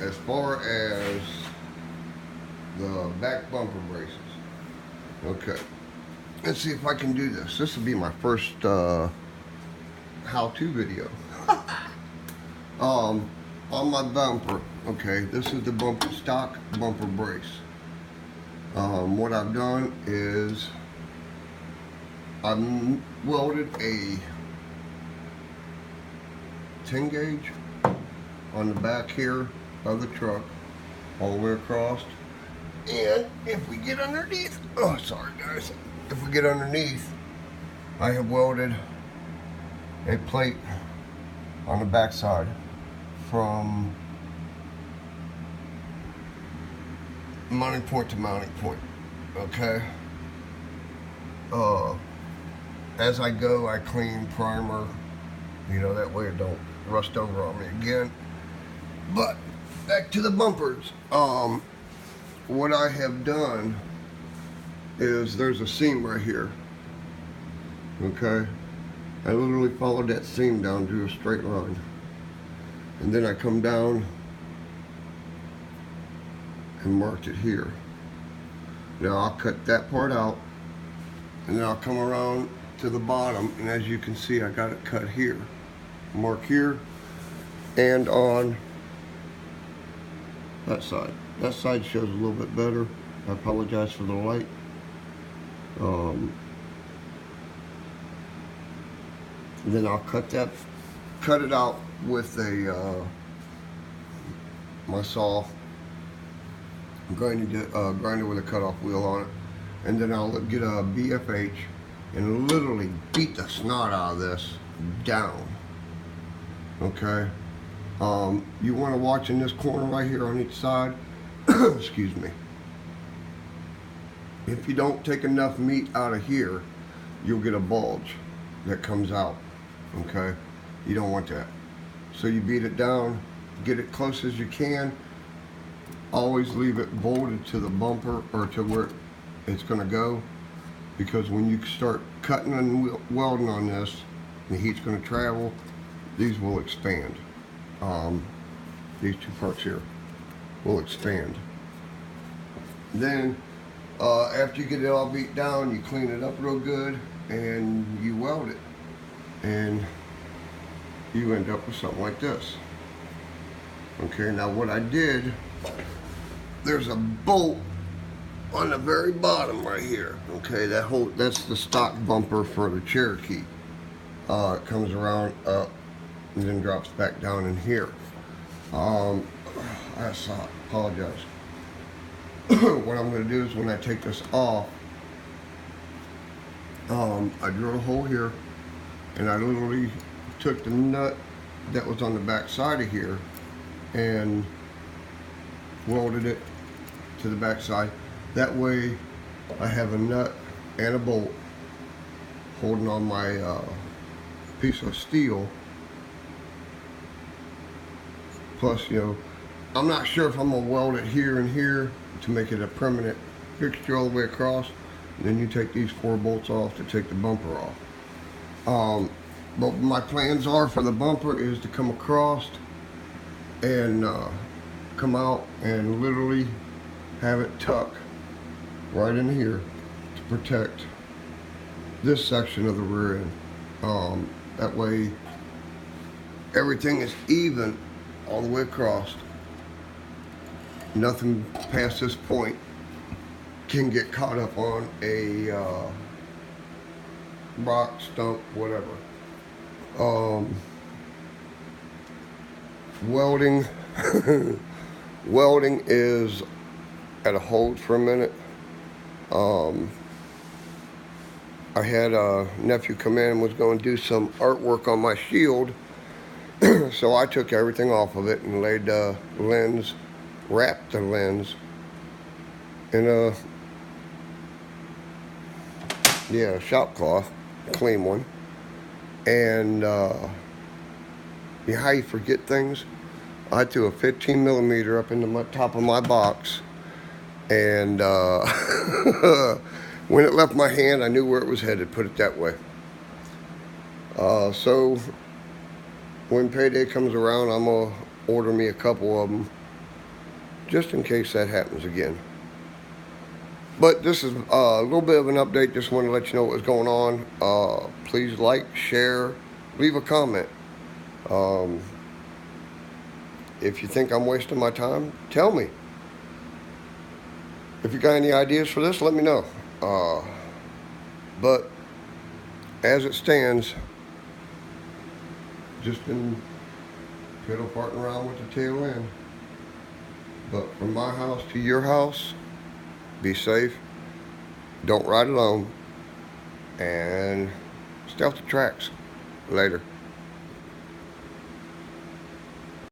as far as the back bumper braces. Okay, let's see if I can do this. This will be my first how-to video. um, on my bumper. Okay, this is the bumper stock bumper brace. What I've done is I've welded a 10 gauge on the back here of the truck all the way across. And if we get underneath, oh sorry guys, if we get underneath, I have welded a plate on the back side from mounting point to mounting point. Okay. As I go, I clean primer, that way it don't rust over on me again. But back to the bumpers. What I have done is there's a seam right here. Okay. I literally followed that seam down to a straight line. And then I come down and marked it here. Now I'll cut that part out and then I'll come around to the bottom, and as you can see I got it cut here. Mark here and on that side. That side shows a little bit better. I apologize for the light. Then I'll cut it out with my saw, grind it with a cutoff wheel on it, and then I'll get a BFH and literally beat the snot out of this down. Okay. You want to watch in this corner right here on each side. Excuse me. If you don't take enough meat out of here, you'll get a bulge that comes out. Okay. You don't want that. So you beat it down, get it close as you can. Always leave it bolted to the bumper or to where it's going to go, because when you start cutting and welding on this, the heat's going to travel. These will expand. These two parts here will expand. Then after you get it all beat down, you clean it up real good and you weld it, and you end up with something like this. Okay, now what I did, there's a bolt on the very bottom right here. Okay, that's the stock bumper for the Cherokee. It comes around up and then drops back down in here. I apologize. What I'm going to do is when I take this off, I drill a hole here, and I literally took the nut that was on the back side of here and welded it to the back side. That way I have a nut and a bolt holding on my piece of steel. Plus, I'm not sure if I'm going to weld it here and here to make it a permanent fixture all the way across. And then you take these 4 bolts off to take the bumper off. But my plans are for the bumper is to come across and come out and literally have it tuck right in here to protect this section of the rear end. That way everything is even all the way across. Nothing past this point can get caught up on a rock, stump, whatever. Welding welding is at a hold for a minute. I had a nephew come in and was going to do some artwork on my shield. So I took everything off of it and laid the lens, wrapped the lens in a shop cloth, a clean one. And how you forget things? I threw a 15 millimeter up into the top of my box, and when it left my hand, I knew where it was headed, put it that way. So when payday comes around, I'm gonna order me a couple of them just in case that happens again. But this is a little bit of an update. Just wanted to let you know what was going on. Please like, share, leave a comment. If you think I'm wasting my time, tell me. If you got any ideas for this, let me know. But as it stands, just been piddle farting around with the tail end. But from my house to your house, be safe, don't ride alone, and stay off the tracks. Later.